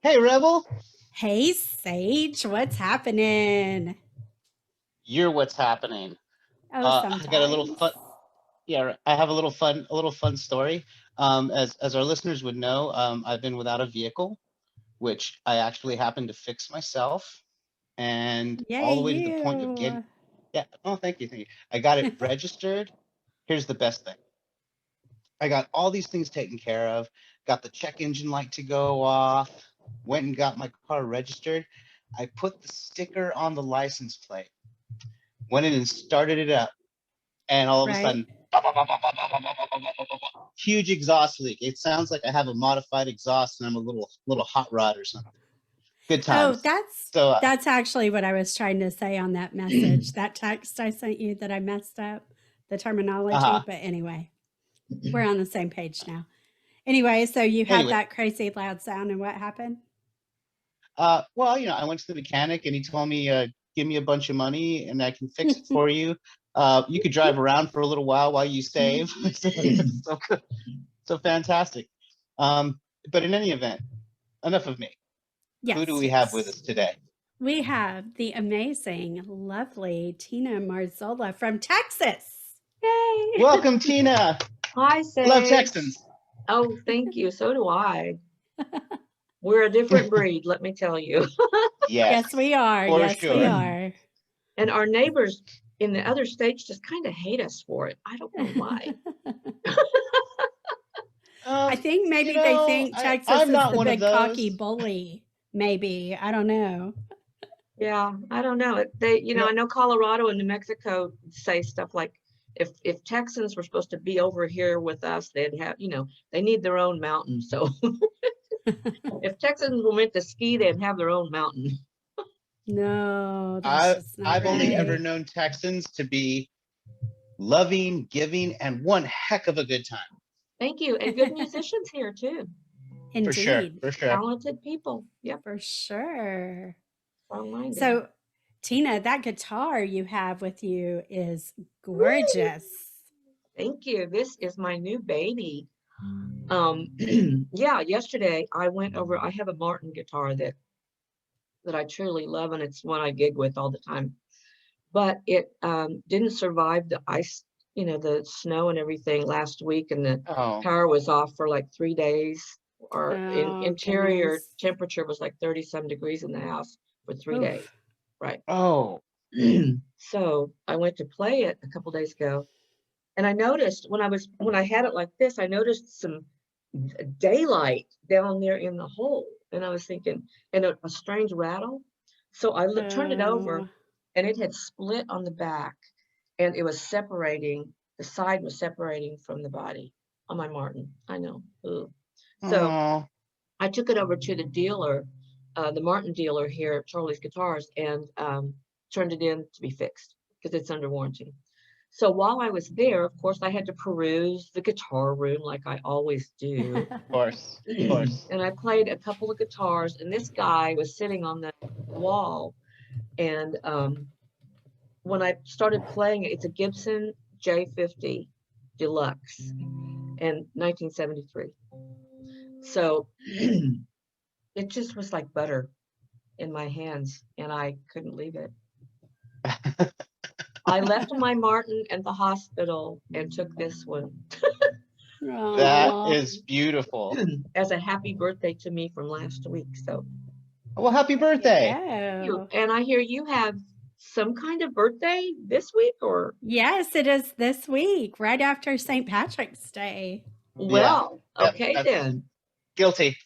Hey, Rebel. Hey, Sage, what's happening? You're what's happening. Oh, I got a little sometimes. fun. Yeah, I have a little fun story. As our listeners would know, I've been without a vehicle, which I actually happened to fix myself, and Yay, all the way to the point of getting. you. Yeah. Oh, thank you. I got it registered. Here's the best thing. I got all these things taken care of. Got the check engine light to go off. Went and got my car registered. I put the sticker on the license plate. Went in and started it up, and all of a Right? sudden, huge exhaust leak. It sounds like I have a modified exhaust and I'm a little hot rod or something. Good Oh, times. that's So that's actually what I was trying to say on that message. That text I sent you that I messed up the terminology, uh-huh. but anyway, we're on the same page now. Anyway, so you had Anyway, that crazy loud sound and what happened? well, I went to the mechanic and he told me, give me a bunch of money and I can fix it for you. You could drive around for a little while you save. So good. So fantastic. Um, but in any event, enough of me. Who do Yes, we have with yes. us today? We have the amazing, lovely Tina Marzola from Texas. Yay! Welcome, Tina. Hi, Love Sage. Texans. Oh, thank you. So do I. We're a different breed, let me tell you. Yes, Yes, we are. for Yes, we sure. are. And our neighbors in the other states just kind of hate us for it. I don't know why. I think maybe they think Texas I'm is not the one of big cocky those. bully. Maybe. I don't know. Yeah, I don't know. They, You know, I know Colorado and New Mexico say stuff like if Texans were supposed to be over here with us, they'd have, they need their own mountain. So if Texans were meant to ski, they'd have their own mountain. No, that's I just not I've only ever right. known Texans to be loving, giving, and one heck of a good time. Thank you. And good musicians here too. For sure, Indeed. for sure. Talented people. Yep. For sure. Strong-minded. So, Tina, that guitar you have with you is gorgeous. Thank you. This is my new baby. Yeah, yesterday I went over, I have a Martin guitar that I truly love, and it's one I gig with all the time. But it didn't survive the ice, the snow and everything last week, and the Oh, power was off for like 3 days. Our Oh, interior goodness. temperature was like 30 some degrees in the house for 3 days. Oof. Right. oh, So I went to play it a couple days ago, and I noticed when I had it like this, I noticed some daylight down there in the hole, and I was thinking, and a strange rattle. So I turned it over, Oh, and it had split on the back, and it was separating. The side was separating from the body on my Martin. I know. Ooh. So oh. I took it over to the dealer, the Martin dealer here at Charlie's Guitars, and turned it in to be fixed because it's under warranty. So while I was there, of course, I had to peruse the guitar room like I always do. Of course, of course. And I played a couple of guitars, and this guy was sitting on the wall. And when I started playing it, it's a Gibson J50 Deluxe in 1973. So it just was like butter in my hands, and I couldn't leave it. I left my Martin at the hospital and took this one That Aw. is beautiful. as a happy birthday to me from last week. So Well, happy birthday. Yeah. and I hear you have some kind of birthday this week, or Yes, it is this week, right after St. Patrick's Day. Yeah. well, Yep, okay that's then. guilty.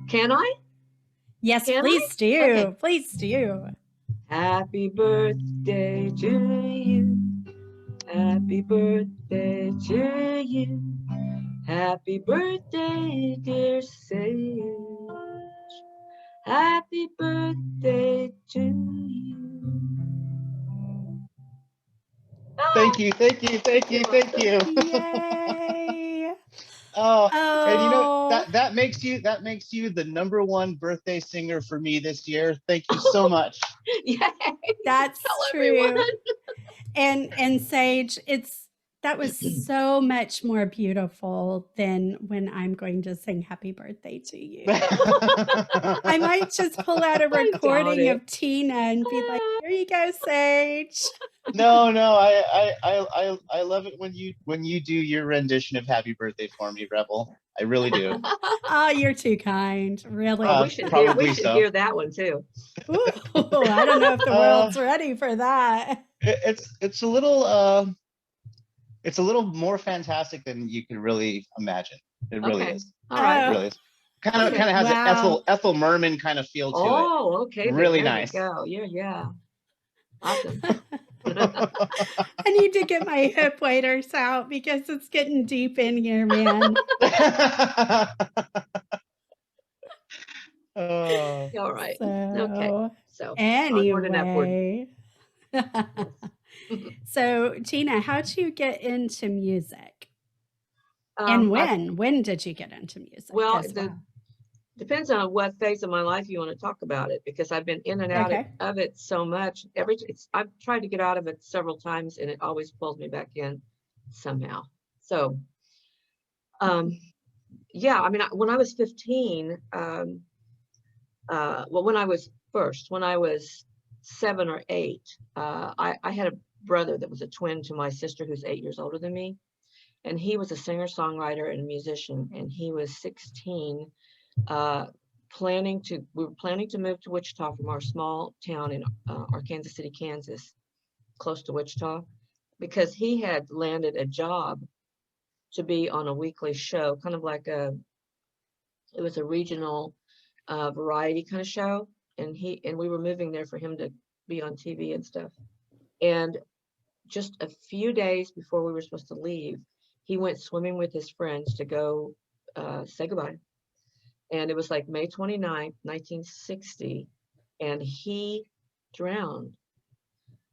Can I? Yes, Can I? please do. Okay. Please do. Happy birthday to you. Happy birthday to you. Happy birthday, dear Sage. Happy birthday to you. Thank you, thank you, thank you, You're thank welcome. you. Yay. Oh, and Oh, that makes you the number one birthday singer for me this year. Thank you so much. Yay. that's Tell everyone. true. And Sage, it's That was so much more beautiful than when I'm going to sing happy birthday to you. I might just pull out a I doubt recording it. of Tina and be like, here you go, Sage. No, I love it when you do your rendition of Happy Birthday for me, Rebel. I really do. Oh, you're too kind. Really. Oh, we Probably should so. hear that one too. Ooh, I don't know if the world's ready for that. It's a little more fantastic than you could really imagine. It really Okay. is. All right. It really is. Kind of Okay. has an Wow. Ethel Merman kind of feel to it. Oh, okay. Then Really there nice. you go. Yeah. Awesome. I need to get my hip waders out because it's getting deep in here, man. Oh. All right. Okay. So, So onward and upward. anyway. So, Tina, how'd you get into music? And when did you get into music? Well, as well? depends on what phase of my life you want to talk about it, because I've been in and out Okay. of it so much. I've tried to get out of it several times, and it always pulls me back in somehow. So, yeah, I mean, when I was 15, well, when I was 7 or 8, I had a brother that was a twin to my sister, who's 8 years older than me. And he was a singer-songwriter and a musician. And he was 16, we were planning to move to Wichita from our small town in Arkansas City, Kansas, close to Wichita, because he had landed a job to be on a weekly show, kind of like it was a regional variety kind of show. And we were moving there for him to be on TV and stuff. And just a few days before we were supposed to leave, he went swimming with his friends to go say goodbye. And it was like May 29th, 1960, and he drowned.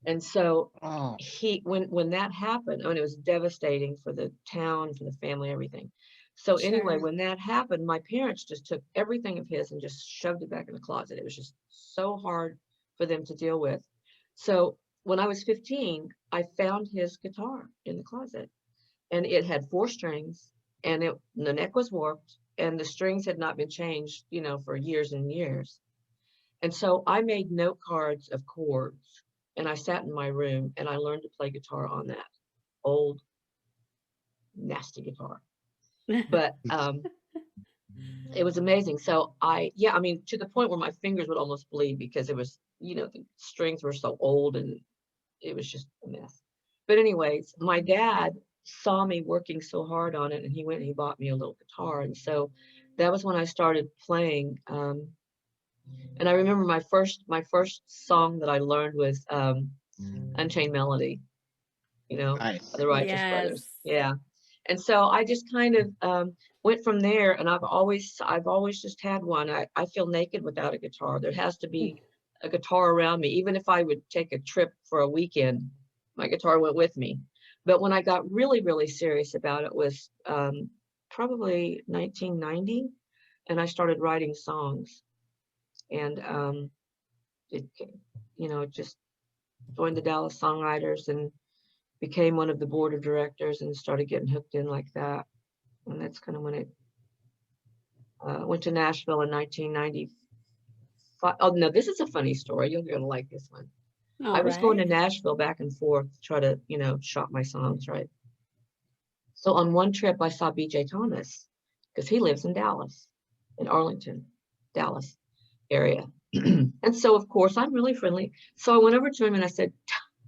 And so when that happened, I mean, it was devastating for the town, for the family, everything. So anyway, when that happened, my parents just took everything of his and just shoved it back in the closet. It was just so hard for them to deal with. So when I was 15, I found his guitar in the closet, and it had 4 strings, and the neck was warped, and the strings had not been changed, for years and years. And so I made note cards of chords, and I sat in my room and I learned to play guitar on that old, nasty guitar. But it was amazing. So I mean, to the point where my fingers would almost bleed, because it was, the strings were so old and it was just a mess. But anyways, my dad saw me working so hard on it, and he went and he bought me a little guitar. And so that was when I started playing. And I remember my first song that I learned was Unchained Melody, Nice. the Righteous Brothers. Yeah. And so I just kind of went from there, and I've always just had one. I feel naked without a guitar. There has to be a guitar around me. Even if I would take a trip for a weekend, my guitar went with me. But when I got really, really serious about it was probably 1990, and I started writing songs. And it just joined the Dallas Songwriters and became one of the board of directors, and started getting hooked in like that. And that's kind of when it went to Nashville in 1995. Oh no, this is a funny story. You're gonna like this one. I was going to Nashville back and forth to try to, shop my songs, right? So on one trip, I saw BJ Thomas, because he lives in Dallas, in Arlington, Dallas area. And so, of course, I'm really friendly. So I went over to him and I said,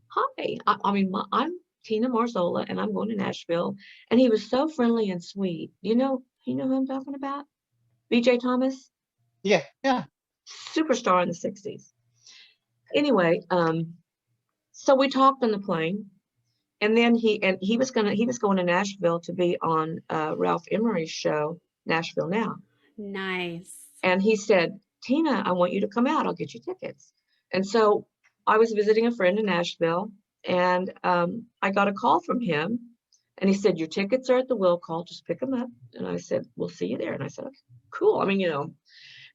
hi, I'm Tina Marzola, and I'm going to Nashville. And he was so friendly and sweet. You know who I'm talking about? BJ Thomas? Yeah. Superstar in the 60s. Anyway, so we talked on the plane, and then he was going to Nashville to be on Ralph Emery's show, Nashville Now. Nice. And he said, Tina, I want you to come out. I'll get you tickets. And so I was visiting a friend in Nashville, and I got a call from him, and he said, your tickets are at the will call. Just pick them up. And I said, we'll see you there. And I said, okay, cool. I mean,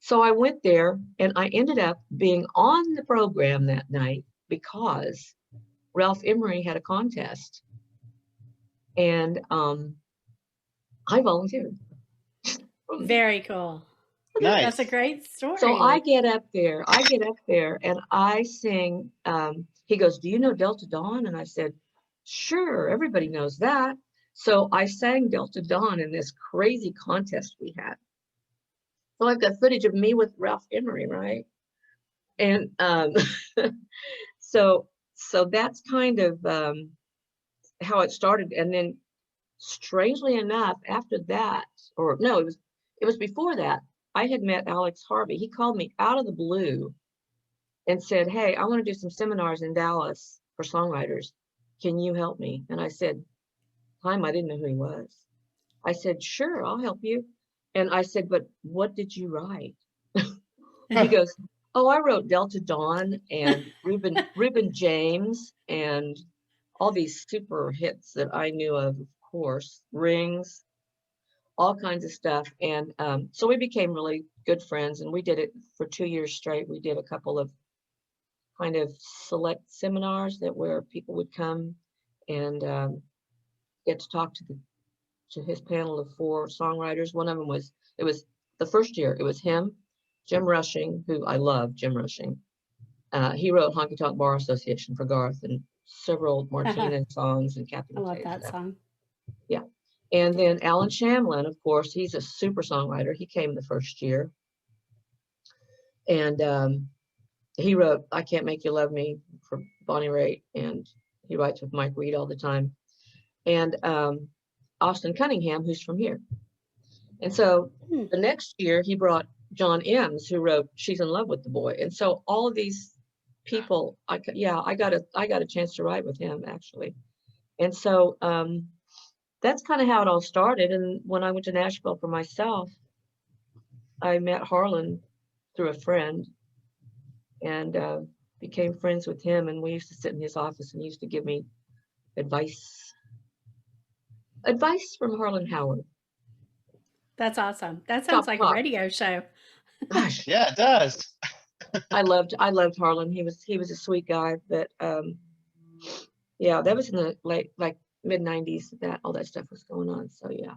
so I went there, and I ended up being on the program that night because Ralph Emery had a contest. And I volunteered. Very cool. That's a Nice. great So story. I get up there and I sing, he goes, "Do you know Delta Dawn?" And I said, "Sure, everybody knows that." So I sang Delta Dawn in this crazy contest we had. So I've got footage of me with Ralph Emery, right? And so that's kind of how it started. And then strangely enough, after that, or no, it was before that, I had met Alex Harvey. He called me out of the blue and said, "Hey, I want to do some seminars in Dallas for songwriters. Can you help me?" And I said, "Time, I didn't know who he was." I said, "Sure, I'll help you." And I said, "But what did you write?" He goes, "Oh, I wrote Delta Dawn and Reuben James and all these super hits that I knew of course, Rings, all kinds of stuff." And so we became really good friends, and we did it for 2 years straight. We did a couple of kind of select seminars that where people would come and get to talk to his panel of 4 songwriters. One of them was, it was the first year, it was him, Jim Rushing, who I love, Jim Rushing. He wrote Honky Tonk Bar Association for Garth and several Martina songs and Kathy I love Mattea that stuff. song. Yeah. And then Alan Shamlin, of course, he's a super songwriter. He came the first year. And he wrote I Can't Make You Love Me for Bonnie Raitt, and he writes with Mike Reed all the time. And Austin Cunningham, who's from here. And so the next year he brought John Ems, who wrote She's in Love with the Boy. And so all of these people, I got a chance to write with him actually. And so that's kind of how it all started. And when I went to Nashville for myself, I met Harlan through a friend and became friends with him. And we used to sit in his office and he used to give me advice from Harlan Howard. That's awesome. That sounds like a radio show. Gosh, Yeah, it does. I loved Harlan. He was a sweet guy. But yeah, that was in the like mid 90s that all that stuff was going on. So yeah.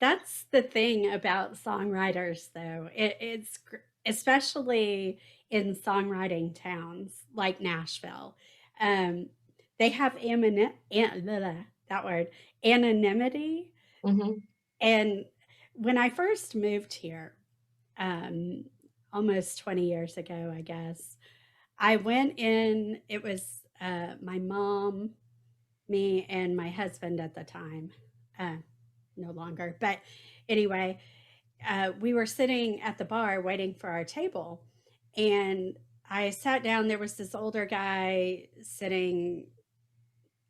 That's the thing about songwriters, though. It's especially in songwriting towns like Nashville. They have that word, anonymity. Mm-hmm. And when I first moved here, um, almost 20 years ago, I guess, I went in, it was my mom, me, and my husband at the time. No longer. But anyway, we were sitting at the bar waiting for our table. And I sat down. There was this older guy sitting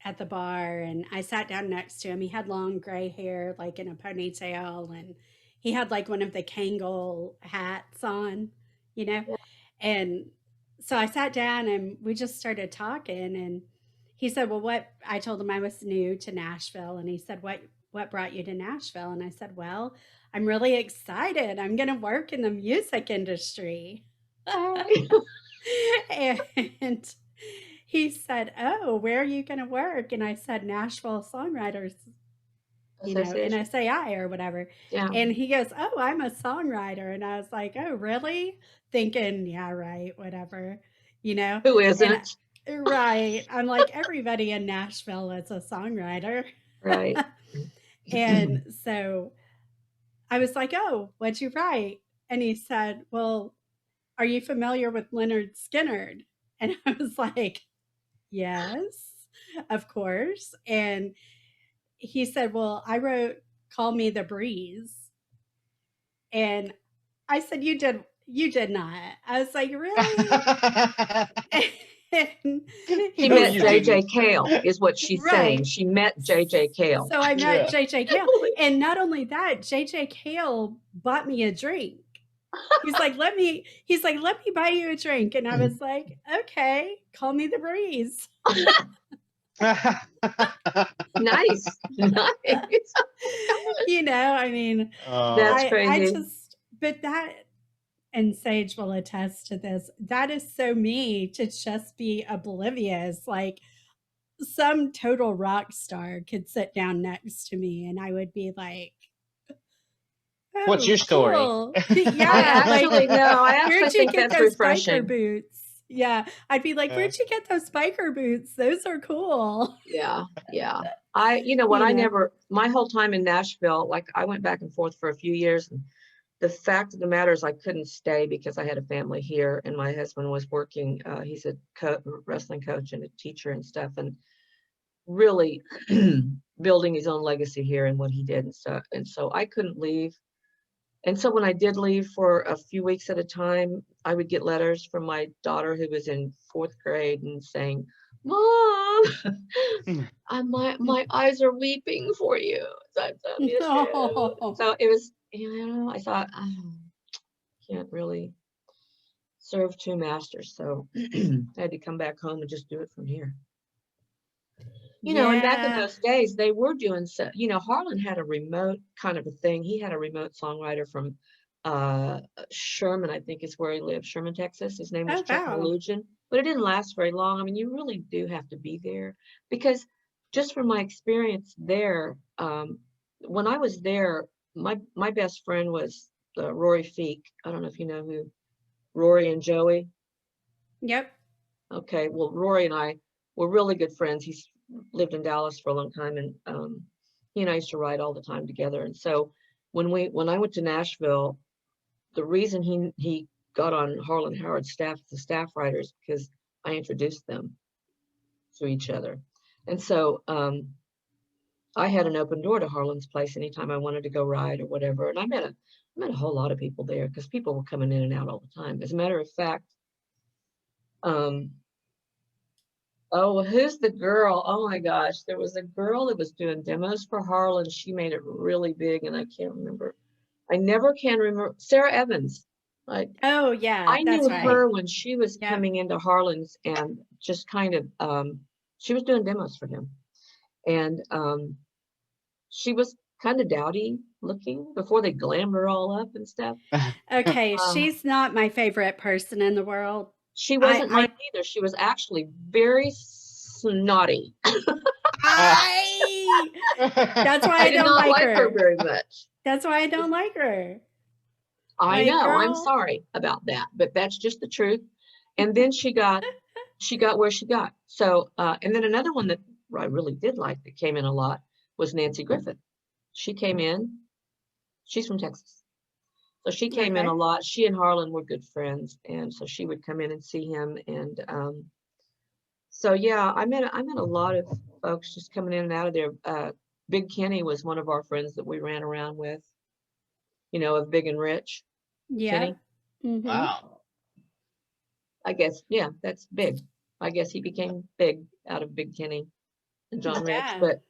at the bar, and I sat down next to him. He had long gray hair, like in a ponytail, and he had like one of the Kangol hats on, you know? Yeah. And so I sat down and we just started talking. And he said, "Well, what?" I told him I was new to Nashville. And he said, What brought you to Nashville?" And I said, "Well, I'm really excited. I'm going to work in the music industry." And he said, "Oh, where are you going to work?" And I said, "Nashville Songwriters, NSAI or whatever." Yeah. And he goes, "Oh, I'm a songwriter." And I was like, "Oh, really?" Thinking, yeah, right, whatever, Who isn't? And right. I'm like, everybody in Nashville is a songwriter. Right. And so I was like, "Oh, what'd you write?" And he said, "Well, are you familiar with Leonard Skinner?" And I was like, "Yes, of course." And he said, "Well, I wrote Call Me the Breeze." And I said, You did not." I was like, "Really?" And She No, met you JJ didn't. Cale, is what she's saying. right. She met JJ Cale. So I met Yeah. JJ Cale. And not only that, JJ Cale bought me a drink. He's like, let me buy you a drink. And I was like, "Okay, Call Me the Breeze." Nice. Nice. I mean, That's Oh, I crazy. just, but that, and Sage will attest to this, that is so me to just be oblivious. Like, some total rock star could sit down next to me and I would be like, What's oh, your story? cool. I Yeah, like, actually, no, I actually where'd you think get that's those biker refreshing. boots? Yeah, I'd be like, Uh, where'd you get those biker boots? Those are cool. Yeah, yeah. You know what, You I know? never, my whole time in Nashville, like I went back and forth for a few years. And the fact of the matter is I couldn't stay because I had a family here and my husband was working. He's a wrestling coach and a teacher and stuff, and really building his own legacy here and what he did and stuff. And so I couldn't leave. And so when I did leave for a few weeks at a time, I would get letters from my daughter who was in 4th grade and saying, Mom, my eyes are weeping for you. So I miss you. No. So it was, I thought, oh, can't really serve two masters. So I had to come back home and just do it from here. And back in Yeah. those days, they were doing so, Harlan had a remote kind of a thing. He had a remote songwriter from Sherman, I think is where he lived, Sherman, Texas. His name was Oh, Chuck wow. Malugin, but it didn't last very long. I mean, you really do have to be there because just from my experience there, when I was there, my best friend was Rory Feek. I don't know if you know who Rory and Joey. Yep. Okay, well, Rory and I were really good friends. He's lived in Dallas for a long time, and he and I used to write all the time together. And so when I went to Nashville, the reason he got on Harlan Howard's staff, the staff writers, because I introduced them to each other. And so I had an open door to Harlan's place anytime I wanted to go ride or whatever. And I met a whole lot of people there because people were coming in and out all the time. As a matter of fact, oh, who's the girl? Oh my gosh, there was a girl that was doing demos for Harlan. She made it really big, and I can't remember. I never can remember. Sarah Evans. Oh, yeah, I that's knew right. her when she was Yep. coming into Harlan's and just kind of, she was doing demos for him. And she was kind of dowdy looking before they glammed her all up and stuff. Okay, Um, she's not my favorite person in the world. She wasn't I mine either. She was actually very snotty. that's why I I did don't not like like her her. very much. That's why I don't like her. I Like, know, I'm girl. sorry about that, but that's just the truth. And then she got where she got. So, and then another one that I really did like that came in a lot was Nancy Griffith. She came in, she's from Texas. So she came in Okay. a lot. She and Harlan were good friends. And so she would come in and see him. And so, yeah, I met a lot of folks just coming in and out of there. Big Kenny was one of our friends that we ran around with, of Big and Rich. Yeah. Kenny, Mm-hmm. Wow. I guess, yeah, that's big. I guess he became big out of Big Kenny and John Rich. Yeah. But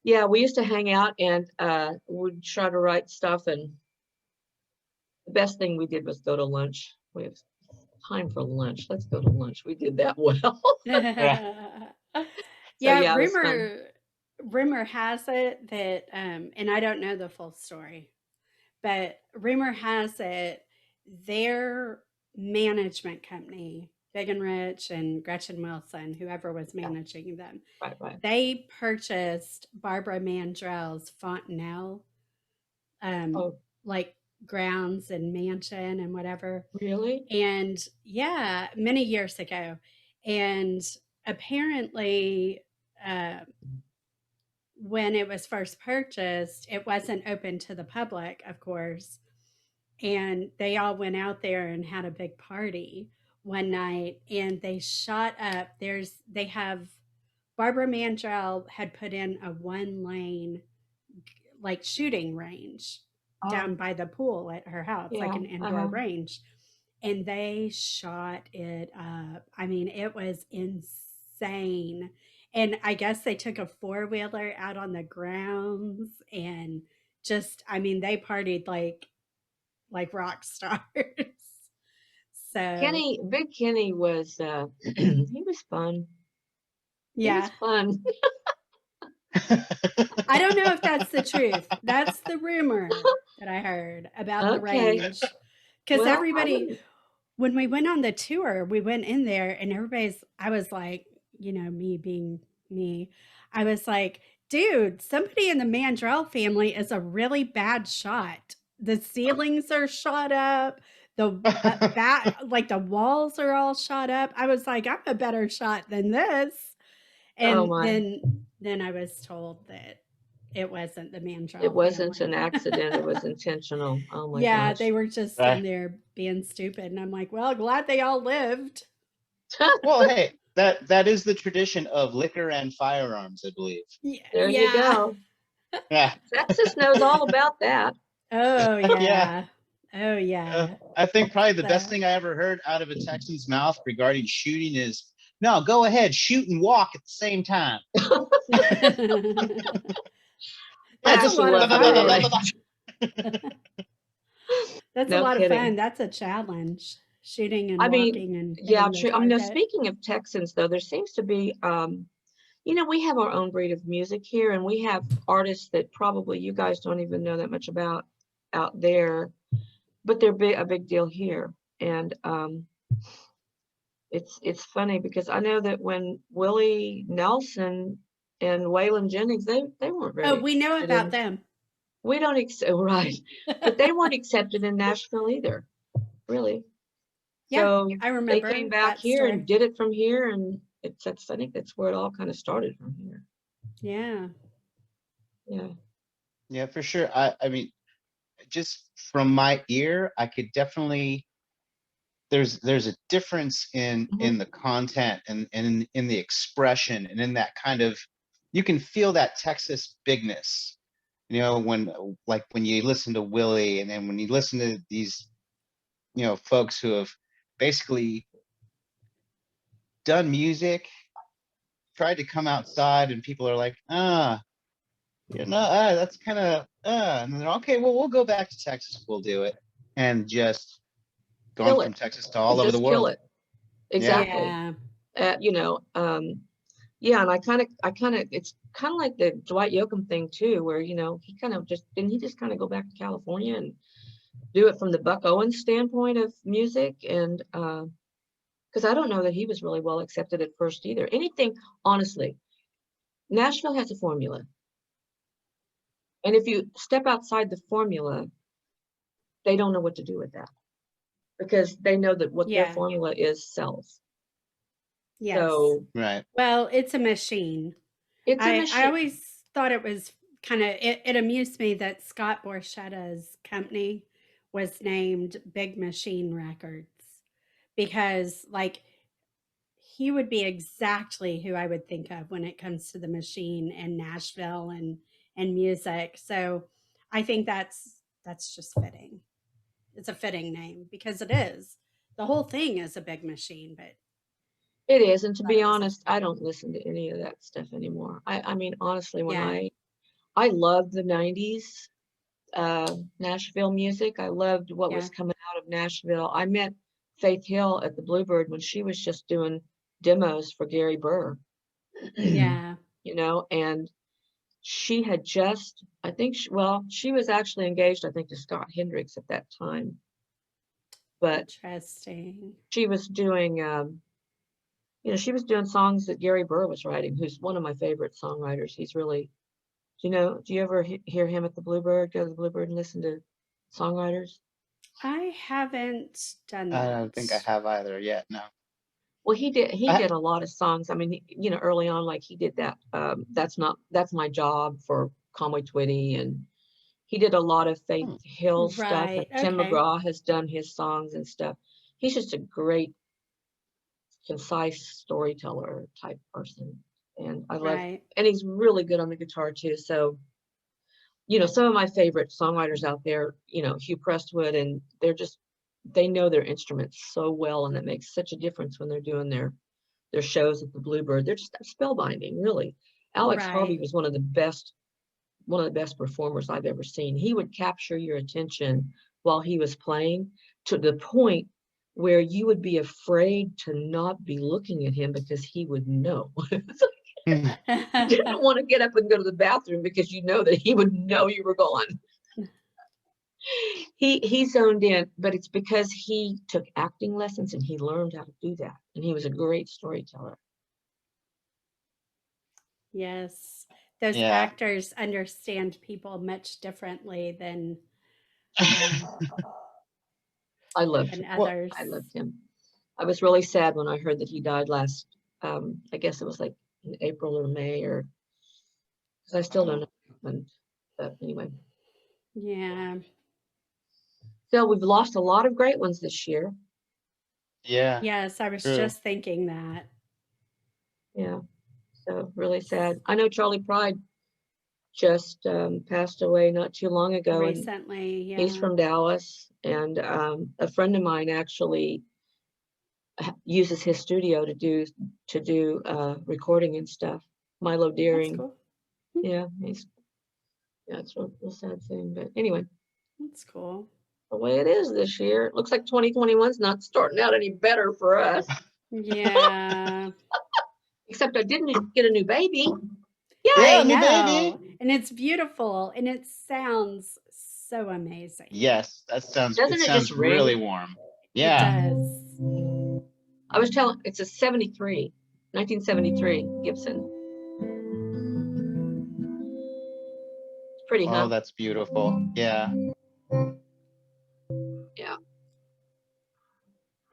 yeah, we used to hang out and would try to write stuff. And the best thing we did was go to lunch. We have time for lunch. Let's go to lunch. We did that well. Yeah. Yeah, yeah, it was fun. rumor has it that and I don't know the full story, but rumor has it their management company, Big and Rich and Gretchen Wilson, whoever was Yeah, managing them, right. they purchased Barbara Mandrell's Fontanelle, Oh, like grounds and mansion and whatever. really? And yeah, many years ago. And apparently, uh, when it was first purchased, it wasn't open to the public, of course. And they all went out there and had a big party one night and they shot up. They have Barbara Mandrell had put in a 1 lane like shooting range down Oh, by the pool at her house, like yeah. an indoor range. And they shot it up. I mean, it was insane. And I guess they took a 4-wheeler out on the grounds and just, I mean, they partied like rock stars. So Big Kenny was, he was fun. He was yeah, fun. I don't know if that's the truth. That's the rumor that I heard about the Okay. range. Because Well, everybody, when we went on the tour, we went in there and I was like, me being me. I was like, dude, somebody in the Mandrell family is a really bad shot. The ceilings are shot up. The like the walls are all shot up. I was like, I'm a better shot than this. Oh And my. then I was told that it wasn't the It Mandrell wasn't an family. accident. It was intentional. Oh my Yeah, gosh. they were just in Right. there being stupid. And I'm like, well, glad they all lived. Well, hey, that is the tradition of liquor and firearms, I believe. Yeah. There you Yeah. go. Yeah, Texas knows all about that. Oh, yeah. yeah. Oh, yeah. I think probably the best So thing I ever heard out of a Texan's mouth regarding shooting is, no, go ahead, shoot and walk at the same time. Yeah, that's a just lot of Absolutely fun. right. That's a No lot of fun. kidding. That's a challenge, shooting and I mean, walking and yeah, hitting the true. I mean, now, target. speaking of Texans, though, there seems to be, we have our own breed of music here, and we have artists that probably you guys don't even know that much about out there, but they're a big deal here. And it's funny because I know that when Willie Nelson and Waylon Jennings, they weren't Oh, very we know accepted about in, them. we don't accept, right, but they weren't accepted in Nashville either, really. Yeah, So I they came remember back that here story. and did it from here, and I think that's where it all kind of started from here. Yeah. Yeah. yeah, for sure. I mean, just from my ear, I could definitely there's a difference Mhm. in the content and in the expression and in that kind of, you can feel that Texas bigness. You know, when like when you listen to Willie, and then when you listen to these, folks who have basically done music, tried to come outside, and people are like, that's kind of, and then okay, well, we'll go back to Texas, we'll do it, and just gone Kill it. from Texas to all over the Just kill world. it. Yeah. Exactly. Yeah. You know, yeah, and it's kind of like the Dwight Yoakam thing too, where, he kind of didn't he just kind of go back to California and do it from the Buck Owens standpoint of music? And because I don't know that he was really well accepted at first either. Anything, honestly, Nashville has a formula. And if you step outside the formula, they don't know what to do with that because they know that what their Yeah. formula is sells. Yes. So Right. Well, it's a machine. it's a I machine. always thought it was kind of it amused me that Scott Borchetta's company was named Big Machine Records because like he would be exactly who I would think of when it comes to the machine and Nashville and music. So I think that's just fitting. It's a fitting name because it is. The whole thing is a big machine, but It is. And to thought be it was honest, I don't listen to any of that stuff anymore. I mean, honestly, when yeah. I loved the 90s Nashville music. I loved what Yeah. was coming out of Nashville. I met Faith Hill at the Bluebird when she was just doing demos for Gary Burr, Yeah. and she had just, I think, she was actually engaged, I think, to Scott Hendricks at that time, but Interesting. she was doing, she was doing songs that Gary Burr was writing, who's one of my favorite songwriters. He's really, do you ever hear him at the Bluebird, go to the Bluebird and listen to songwriters? I haven't done I don't think I that. have either yet. No. Well, he I, did a lot of songs. I mean, early on, like he did that, that's my job for Conway Twitty, and he did a lot of Faith hmm, Hill stuff, and Right. Tim Okay. McGraw has done his songs and stuff. He's just a great, concise storyteller type person. And Right. and he's really good on the guitar too. So, some of my favorite songwriters out there, Hugh Prestwood, and they know their instruments so well, and that makes such a difference when they're doing their shows at the Bluebird. They're just spellbinding, really. Alex Harvey Right. was one of the best performers I've ever seen. He would capture your attention while he was playing to the point where you would be afraid to not be looking at him because he would know. hmm, You didn't want to get up and go to the bathroom because you know that he would know you were gone. He zoned in, but it's because he took acting lessons and he learned how to do that. And he was a great storyteller. Yes. Those Yeah. actors understand people much differently uh, I loved than him. Well, others. I loved him. I was really sad when I heard that he died last, I guess it was like in April or May, or because I still don't know what happened. But anyway, Yeah. so we've lost a lot of great ones this year. yeah, Yes, I was true. just thinking that. Yeah, so really sad. I know Charlie Pride just passed away not too long ago, and Recently, he's yeah. from Dallas. And a friend of mine actually uses his studio to do recording and stuff. Milo That's Deering. cool. Yeah, it's a real sad thing. But anyway, That's cool. the way it is this year, it looks like 2021's not starting out any better for us. Yeah. Except I didn't get a new baby. I Yeah, Yay! new baby. know. And it's beautiful and it sounds so amazing. Yes, it Doesn't it just sounds really ring? warm. It Yeah. does. I was telling, it's a 73, 1973 Gibson. It's pretty, Oh, huh? that's beautiful. Yeah. Yeah,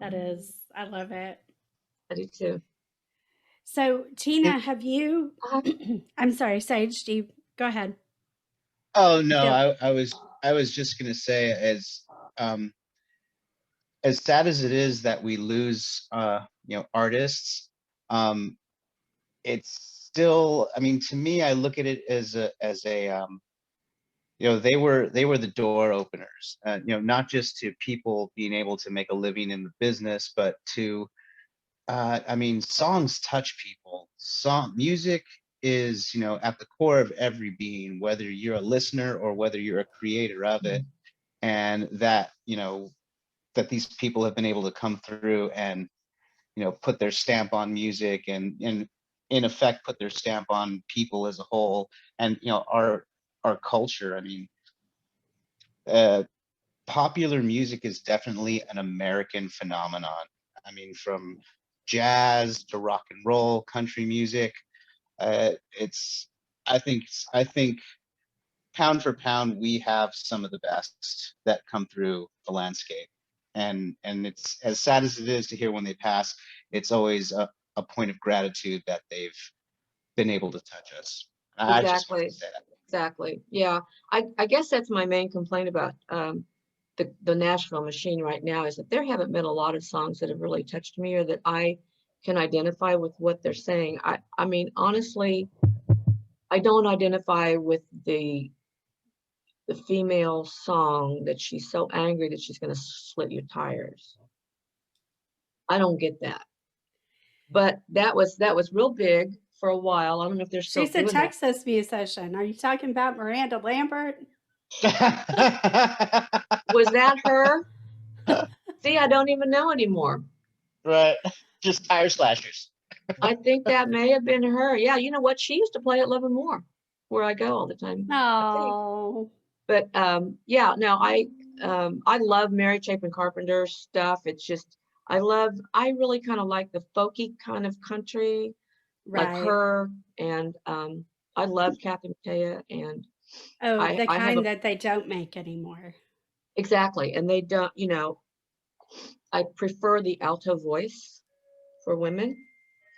That is. I love it. I do too. So, Tina, It, have you? Uh-huh. I'm sorry, Sage. Do you go ahead? oh I no, feel I was just gonna say, um as sad as it is that we lose artists, um it's still, I mean, to me, I look at it as they were the door openers, not just to people being able to make a living in the business, but to I mean, songs touch people. Music is, at the core of every being, whether you're a listener or whether you're a creator of it. And that these people have been able to come through and, put their stamp on music, and in effect put their stamp on people as a whole, and, our culture. I mean, uh, popular music is definitely an American phenomenon. I mean, from jazz to rock and roll, country music. It's I think I think pound for pound, we have some of the best that come through the landscape. And it's as sad as it is to hear when they pass. It's always a point of gratitude that they've been able to touch us. I just want to Exactly. say that. Exactly. Yeah. I guess that's my main complaint about the Nashville machine right now, is that there haven't been a lot of songs that have really touched me or that I can identify with what they're saying. I mean, honestly, I don't identify with the female song that she's so angry that she's going to slit your tires. I don't get that. But that was real big for a while. I don't know if they're still She's a doing that. Texas musician. Are you talking about Miranda Lambert? Was that her? See, I don't even know anymore. Right. Just tire slashers. I think that may have been her. Yeah, you know what? She used to play at Love and More, where I go all the time, I think. No. But yeah, no, I love Mary Chapin Carpenter's stuff. It's just I really kind of like the folky kind of country, like Right. her, and I love Kathy Mattea, and Oh, the I have a kind that they don't make anymore. exactly, and they don't, I prefer the alto voice for women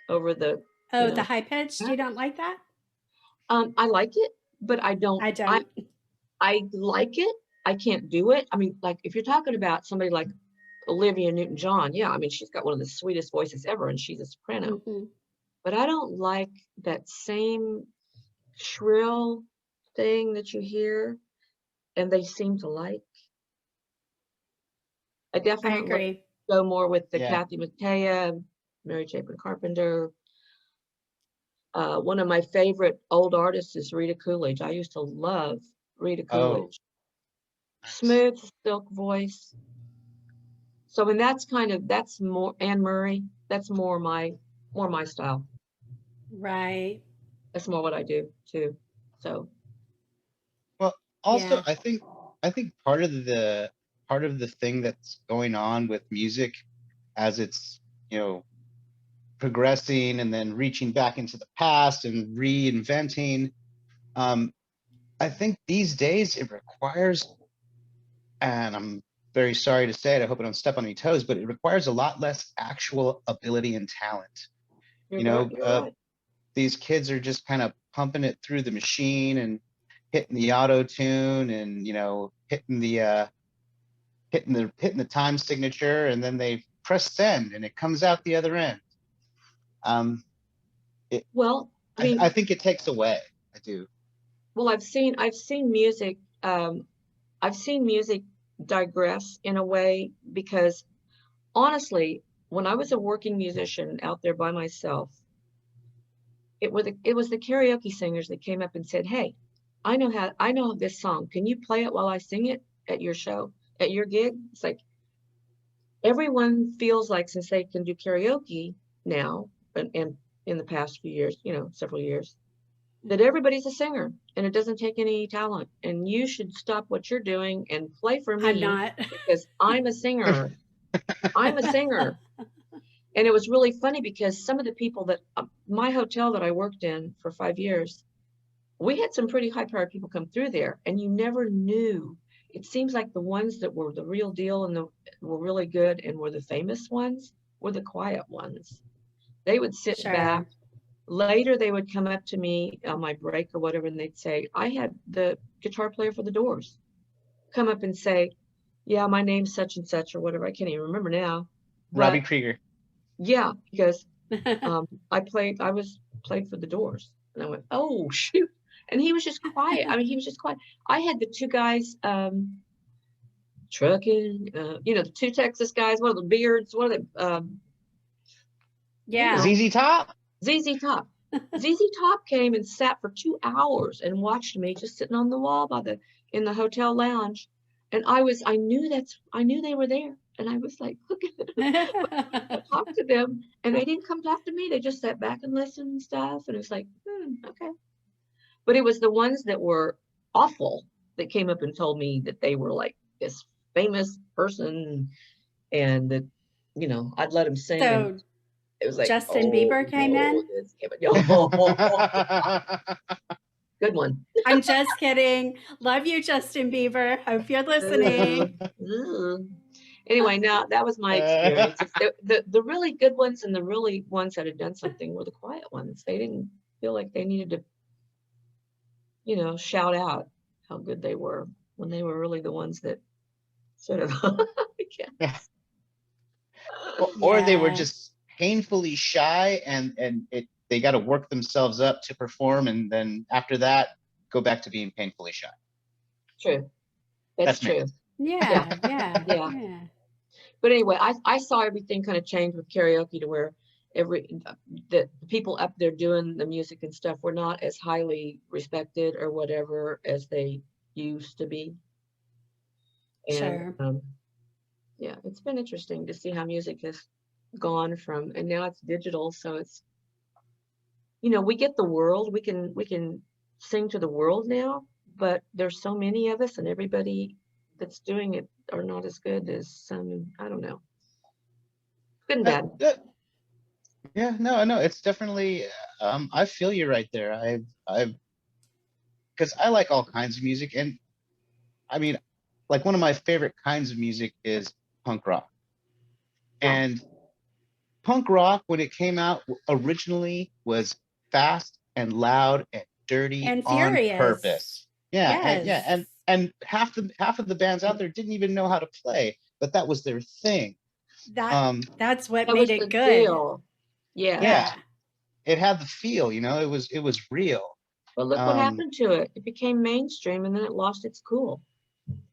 over the, you Oh, the know, high pitched. You don't like that? I like it, but I don't. I don't. I like it. I can't do it. I mean, like if you're talking about somebody like Olivia Newton-John, yeah, I mean she's got one of the sweetest voices ever, and she's a soprano. Hmm. But I don't like that same shrill thing that you hear, and they seem to like. I I definitely agree. go more with the Yeah. Kathy Mattea, Mary Chapin Carpenter. One of my favorite old artists is Rita Coolidge. I used to love Rita Oh, Coolidge. nice. Smooth silk voice. So, and that's more Anne Murray. That's more my style. Right. That's more what I do too. So, Well, also, Yeah. I think part of the thing that's going on with music, as it's, you know progressing and then reaching back into the past and reinventing. I think these days it requires, and I'm very sorry to say it, I hope I don't step on any toes, but it requires a lot less actual ability and talent. You're right. These kids are just kind of pumping it through the machine and hitting the auto tune and hitting the time signature, and then they press send and it comes out the other end. Well, I mean, I think it takes away. I do. well, I've seen music. I've seen music digress in a way because honestly, when I was a working musician out there by myself, it was the karaoke singers that came up and said, "Hey, I know this song. Can you play it while I sing it at your show, at your gig?" It's like everyone feels like since they can do karaoke now and in the past few years, several years, that everybody's a singer and it doesn't take any talent. And you should stop what you're doing and play for me I'm not. because I'm a singer. I'm a singer. And it was really funny because some of the people that my hotel that I worked in for 5 years, we had some pretty high powered people come through there and you never knew. It seems like the ones that were the real deal and were really good and were the famous ones were the quiet ones. They would sit back. Later, they would come up to me on my break or whatever, and they'd say, I had the guitar player for the Doors come up and say, yeah, my name's such and such or whatever. I can't even remember now. Robbie Krieger. Yeah, because I played for the Doors. And I went, oh, shoot. And he was just quiet. I mean, he was just quiet. I had the two guys trucking, the two Texas guys, one of the Beards, one of the yeah. ZZ Top. ZZ Top. ZZ Top came and sat for 2 hours and watched me just sitting on the wall in the hotel lounge. And I knew they were there. And I was like, look at them. Talk to them. And they didn't come talk to me. They just sat back and listened and stuff. And it was like, okay. But it was the ones that were awful that came up and told me that they were like this famous person and that, I'd let them sing. So it was like Justin Bieber came in. Good one. I'm just kidding. Love you, Justin Bieber. Hope you're listening. Anyway, now that was my experience. The really good ones and the really ones that had done something were the quiet ones. They didn't feel like they needed to, shout out how good they were when they were really the ones that sort of, or they were just painfully shy and they got to work themselves up to perform, and then after that go back to being painfully shy. True. That's true. Yeah. But anyway, I saw everything kind of change with karaoke to where the people up there doing the music and stuff were not as highly respected or whatever as they used to be. And yeah, it's been interesting to see how music has gone from, and now it's digital, so it's, we get the world, we can sing to the world now, but there's so many of us and everybody that's doing it are not as good as some. I don't know. Good and bad. Yeah, no, it's definitely. I feel you right there. I've because I like all kinds of music, and I mean, like one of my favorite kinds of music is punk rock. And punk rock, when it came out originally, was fast and loud and dirty and on furious. Purpose. Yeah, yes. and half of the bands out there didn't even know how to play, but that was their thing. That's what made it good. Deal. Yeah. It had the feel, it was real. But look what happened to it. It became mainstream and then it lost its cool.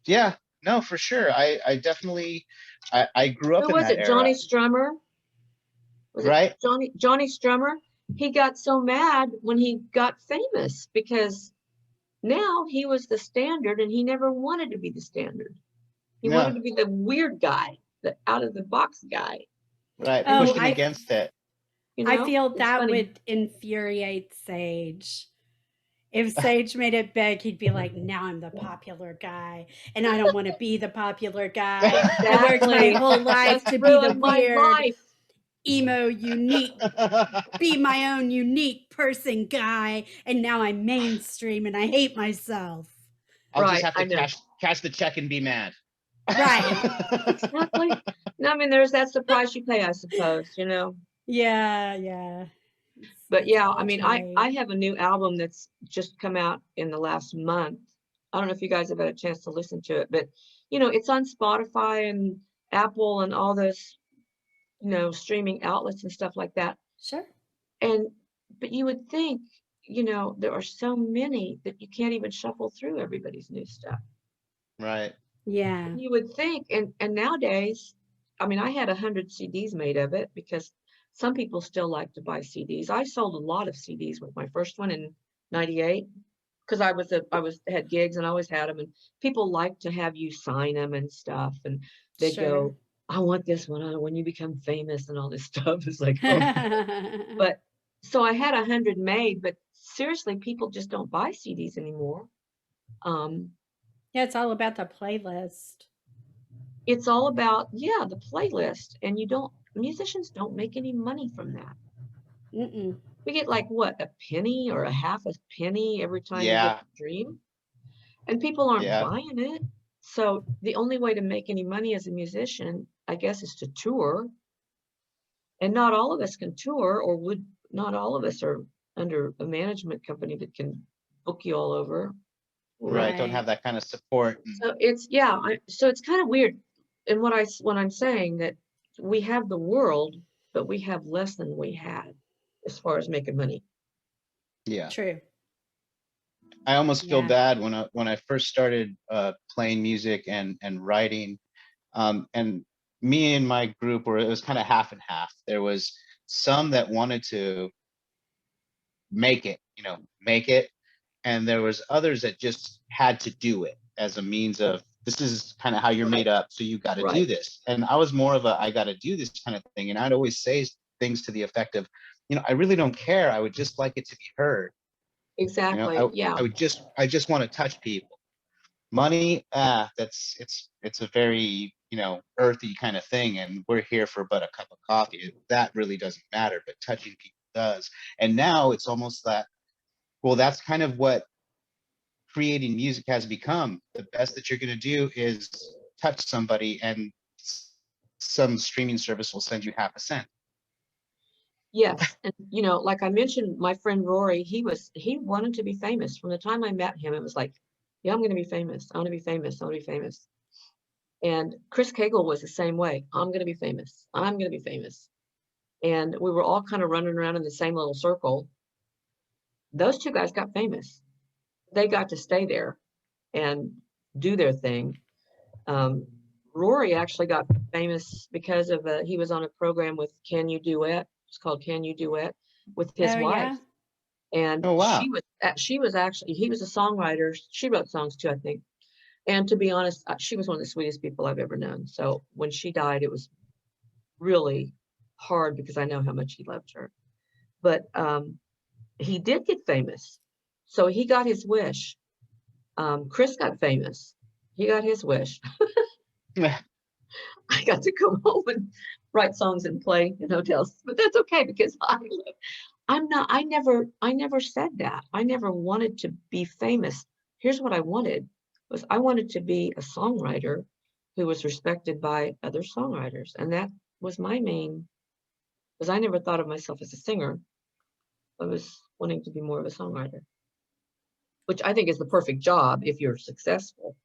Yeah, no, for sure. I definitely I grew up in that era. Johnny Strummer? Right? Johnny Strummer? He got so mad when he got famous because now he was the standard and he never wanted to be the standard. He wanted to be the weird guy, the out of the box guy. Right, pushing against it. I feel that would infuriate Sage. If Sage made it big, he'd be like, now I'm the popular guy, and I don't want to be the popular guy. Exactly. I worked my whole life to be the weird. emo, unique, be my own unique person guy, and now I'm mainstream and I hate myself. I'll just Right, have I to know. cash the check and be mad. Right. Exactly. No, I mean, there's that's the price you pay, I suppose, Yeah, yeah. But It's yeah, I all mean, too I late. have a new album that's just come out in the last month. I don't know if you guys have had a chance to listen to it, but it's on Spotify and Apple and all those, streaming outlets and stuff like that. Sure. And but you would think, there are so many that you can't even shuffle through everybody's new stuff. Right. Yeah. You would think, and nowadays, I mean, I had 100 CDs made of it because some people still like to buy CDs. I sold a lot of CDs with my first one in '98 because I had gigs and I always had them, and people like to have you sign them and stuff, and they'd Sure. go, "I want this one when you become famous," and all this stuff. It's like, oh. But so I had 100 made, but seriously, people just don't buy CDs anymore. Yeah, it's all about the playlist. It's all about, yeah, the playlist, and musicians don't make any money from that. Mm-mm. We get like what, a penny or a half a penny every time you get Yeah. a stream, and people aren't Yeah. buying it. So the only way to make any money as a musician, I guess, is to tour. And not all of us can tour, not all of us are under a management company that can book you all over. Right. Don't Right. have that kind of support. So so it's kind of weird. And when I'm saying that we have the world, but we have less than we had as far as making money. Yeah. True. I almost feel Yeah. bad when I first started playing music and writing. And me and my group it was kind of half and half. There was some that wanted to make it, make it, and there was others that just had to do it as a means of, this is kind of how you're made up, so you got to do Right. this. And I was more of a, I got to do this kind of thing. And I'd always say things to the effect of, I really don't care. I would just like it to be heard. Exactly. Yeah. I just want to touch people. Money, it's a very, earthy kind of thing. And we're here for but a cup of coffee. That really doesn't matter, but touching people does. And now it's almost that, well, that's kind of what creating music has become. The best that you're going to do is touch somebody, and some streaming service will send you half a cent. Yes. And like I mentioned, my friend Rory, he wanted to be famous. From the time I met him, it was like, yeah, I'm going to be famous. I want to be famous. I want to be famous. And Chris Cagle was the same way. I'm going to be famous. I'm going to be famous. And we were all kind of running around in the same little circle. Those two guys got famous. They got to stay there and do their thing. Rory actually got famous because of he was on a program with Can You Duet. It's called Can You Duet with his Oh, wife. yeah. And Oh, wow. he was a songwriter. She wrote songs too, I think. And to be honest, she was one of the sweetest people I've ever known. So when she died, it was really hard because I know how much he loved her. But he did get famous. So he got his wish. Chris got famous. He got his wish. I got to come home and write songs and play in hotels, but that's okay because I never said that. I never wanted to be famous. Here's what I wanted was I wanted to be a songwriter who was respected by other songwriters. And that was my main, because I never thought of myself as a singer. I was wanting to be more of a songwriter, which I think is the perfect job if you're successful,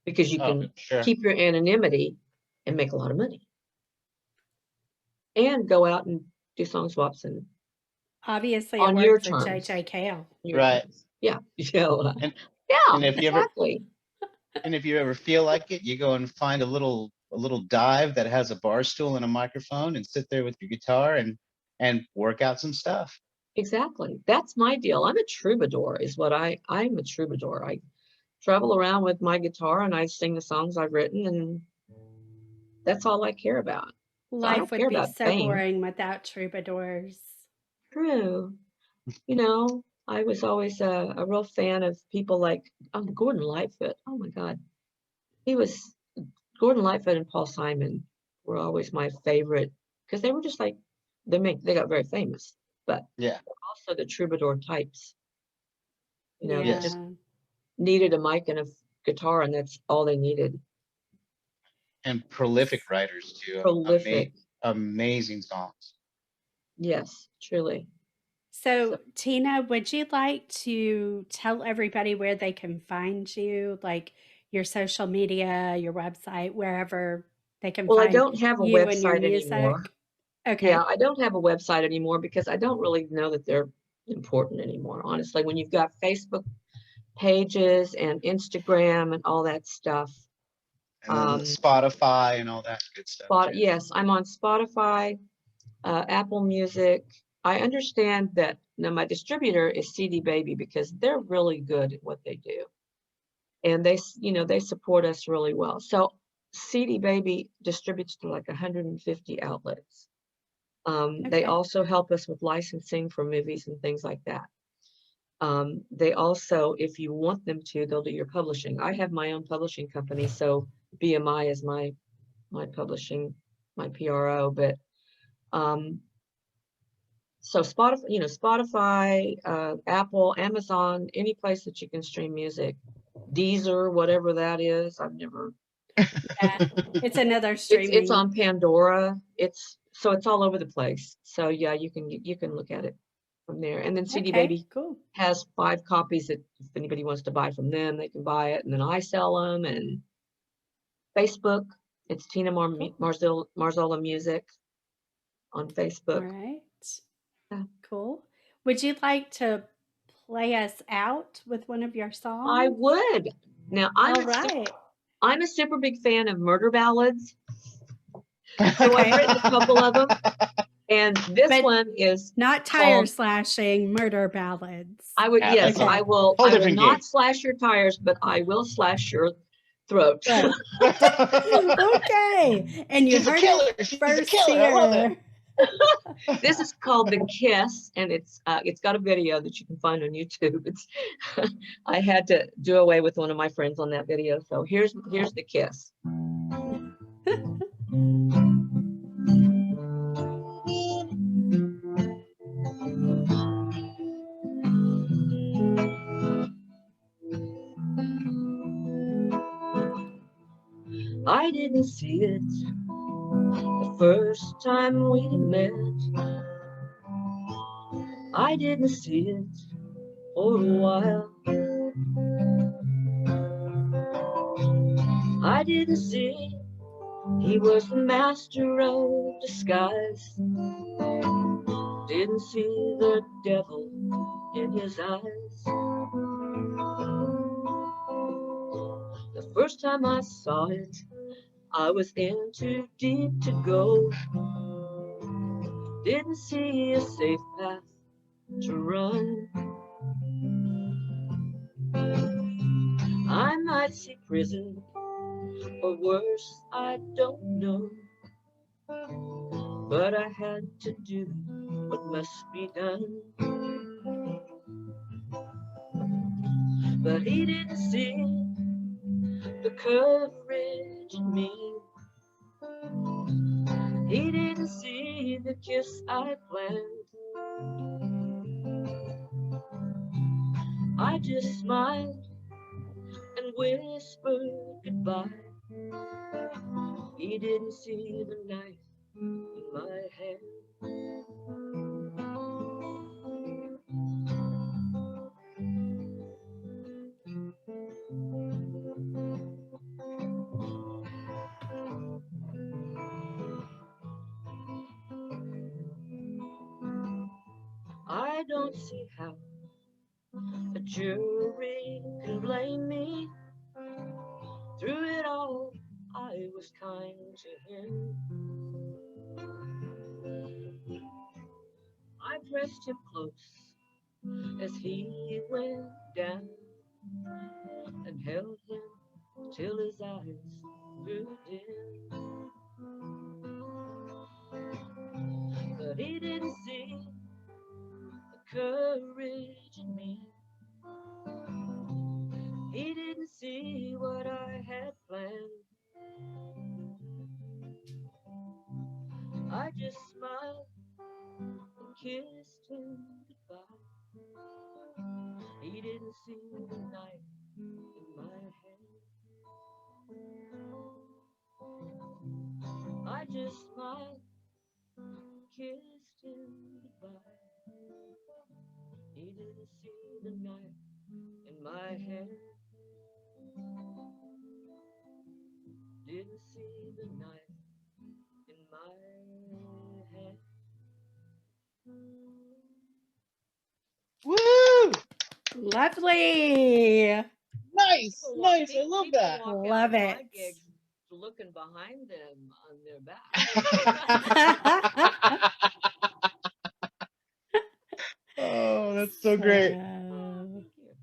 because you Oh, can sure. keep your anonymity and make a lot of money and go out and do song swaps and Obviously, it on your worked for terms. JJ Cale. Right. Yeah. Yeah. And Yeah, and if you ever exactly. and if you ever feel like it, you go and find a little dive that has a bar stool and a microphone, and sit there with your guitar and work out some stuff. Exactly. That's my deal. I'm a troubadour is what I'm a troubadour. I travel around with my guitar and I sing the songs I've written, and that's all I care about. So I Life don't would care be about so fame. boring without troubadours. True. I was always a real fan of people like Gordon Lightfoot. Oh my God. Gordon Lightfoot and Paul Simon were always my favorite because they were just like they got very famous, but Yeah. also the troubadour types, you know, that just Yes. Yeah. needed a mic and a guitar, and that's all they needed. And prolific writers too. Prolific. Amazing songs. Yes, truly. So, So, Tina, would you like to tell everybody where they can find you, like your social media, your website, wherever they can well, I find don't have a you and your website anymore. music? Yeah, Okay. I don't have a website anymore because I don't really know that they're important anymore. Honestly, when you've got Facebook pages and Instagram and all that stuff. And then Spotify and all that good stuff too. Yes, I'm on Spotify, Apple Music. I understand that now my distributor is CD Baby because they're really good at what they do. And they support us really well. So CD Baby distributes to like 150 outlets. They Okay. also help us with licensing for movies and things like that. They also, if you want them to, they'll do your publishing. I have my own publishing company, so BMI is my publishing, my PRO. But so Spotify, Apple, Amazon, any place that you can stream music, Deezer, whatever that is. I've never. Yeah. It's another It's streaming. on Pandora. It's all over the place. So yeah, you can look at it from there. And then CD Okay, Baby cool. has 5 copies that if anybody wants to buy from them, they can buy it. And then I sell them. And Facebook, it's Tina Cool. Marzola Music on All Facebook. right. Yeah. Cool. Would you like to play us out with one of your I songs? would. Now All right. I'm a super big fan of murder ballads. So I've Okay. written a couple of them. And this But one is not tire called slashing murder ballads. yes, Okay. I will Whole different not gig. slash your tires, but I will slash your throat. Right. Okay. And you She's a heard killer. it She's a first killer. I love it. here. This is called The Kiss, and it's got a video that you can find on YouTube. It's I had to do away with one of my friends on that video. So here's The Kiss. I didn't see it the first time we met. I didn't see it for a while. I didn't see he was the master of disguise. Didn't see the devil in his eyes. The first time I saw it, I was in too deep to go. Didn't see a safe path to run. I might see prison or worse, I don't know. But I had to do what must be done. But he didn't see the courage in me. He didn't see the kiss I planned. I just smiled and whispered goodbye. He didn't see the knife in my hand. I don't see how a jury can blame me. Through it all, I was kind to him. I pressed him close as he went down and held him till his eyes grew dim. But he didn't see the courage in me. He didn't see what I had planned. I just smiled kissed him goodbye. He didn't see the knife in my hand. I just smiled, kissed him goodbye. He didn't see the knife in my hand. Didn't see the knife in my hand. Woo! Lovely. Nice, People nice. I love people that. walk out Love of my it. gigs looking behind them on their back. Oh, that's so great. Oh, So, thank you.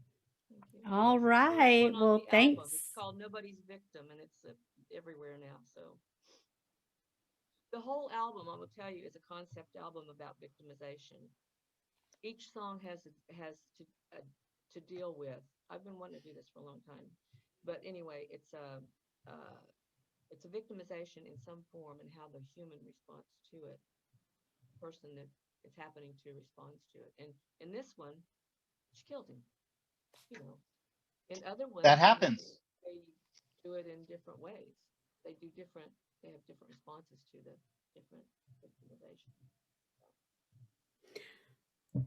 Thank you. all There's right. one on Well, the album. thanks. It's called Nobody's Victim, and it's everywhere now. So the whole album, I will tell you, is a concept album about victimization. Each song has to deal with. I've been wanting to do this for a long time, but anyway, it's a victimization in some form and how the human responds to it. The person that it's happening to responds to it. And in this one, she killed him. You know, in other ones, That happens. they do it in different ways. They have different responses to the different victimization.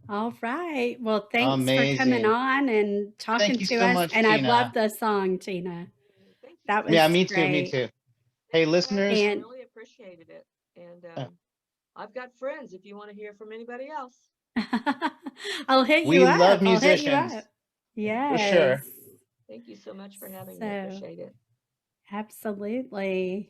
All right. Well, thanks for coming Amazing. on and talking Thank you to so us. much, And I Tina. love the song, Tina. Thank you. That so was Yeah, much. me too. Me great. too. Hey, listeners. I And really appreciated it. And I've got friends if you want to hear from anybody else. I'll hit We you up. love I'll hit you musicians. up. For sure. Yes. Thank you so much for having me. I So, appreciate it. absolutely.